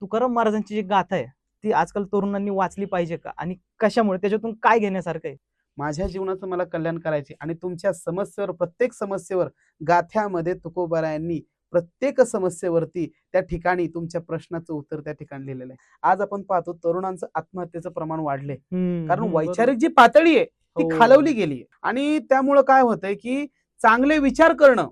तुकाराम महाराजांची जी गाथा आहे ती आजकाल तरुणांनी वाचली पाहिजे का, आणि कशामुळे, त्याच्यातून काय घेण्यासारखं आहे? माझ्या जीवनाचं मला कल्याण करायचे आणि तुमच्या समस्येवर, प्रत्येक समस्येवर गाथ्यामध्ये तुकोबारायांनी प्रत्येक समस्येवरती त्या ठिकाणी तुमच्या प्रश्नाचं उत्तर त्या ठिकाणी लिहिलेलं आहे. आज आपण पाहतो तरुणांचं आत्महत्येचं प्रमाण वाढले, कारण बरोबर. वैचारिक जी पातळी आहे ती हो. खालवली गेली आहे आणि त्यामुळं काय होतंय की चांगले विचार करणं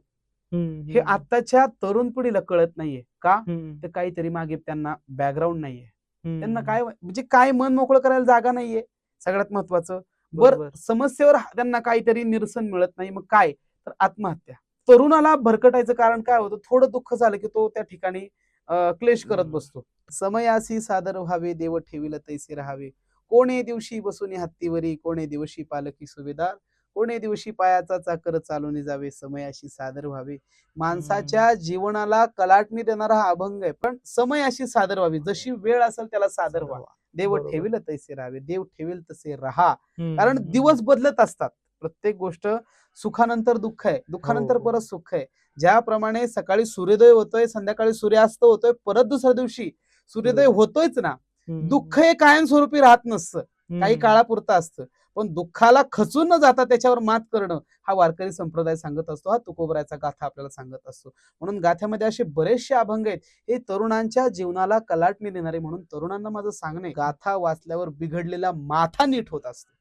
हे आत्ताच्या तरुण पिढीला कळत नाहीये. का? तर काहीतरी मागे त्यांना बॅकग्राऊंड नाहीये. त्यांना काय म्हणजे काय मन मोकळं करायला जागा नाहीये, सगळ्यात महत्वाचं. बरोबर. समस्येवर त्यांना काहीतरी निरसन मिळत नाही, मग काय? तर आत्महत्या. तरुणाला भरकटायचं कारण काय होतं? थोडं दुःख झालं की तो त्या ठिकाणी क्लेश करत बसतो. समयासी सादर व्हावे, देव ठेविल तैसे राहावे. कोणे दिवशी बसून हत्तीवरी, कोणे दिवशी पालकी सुभेदार, कोणे दिवशी पायाचा चाकर चालून जावे, समयाशी सादर व्हावे. माणसाच्या जीवनाला कलाटणी देणारा हा अभंग आहे, पण समयाशी सादर व्हावी. जशी वेळ असेल त्याला सादर व्हा. देव बरोबर. ठेविल तैसे राहावे, देव ठेविल तसे राहा. कारण हम्म. दिवस बदलत असतात. प्रत्येक गोष्ट सुखानंतर दुःख आहे, दुःखानंतर हो. परत सुख आहे. ज्याप्रमाणे सकाळी सूर्योदय होतोय, संध्याकाळी सूर्यास्त होतोय, परत दुसऱ्या दिवशी सूर्योदय बरोबर. होतोयच ना. दुःख हे कायमस्वरूपी राहत नसतं, काही काळापुरतं असतं. पण दुःखाला खचून न जाता त्याच्यावर मात करणं हा वारकरी संप्रदाय सांगत असतो, हा तुकोबरायचा गाथा आपल्याला सांगत असतो. म्हणून गाथ्यामध्ये असे बरेचसे अभंग आहेत, हे तरुणांच्या जीवनाला कलाटणी देणारे. म्हणून तरुणांना माझं सांगणे, गाथा वाचल्यावर बिघडलेला माथा नीट होत असतो.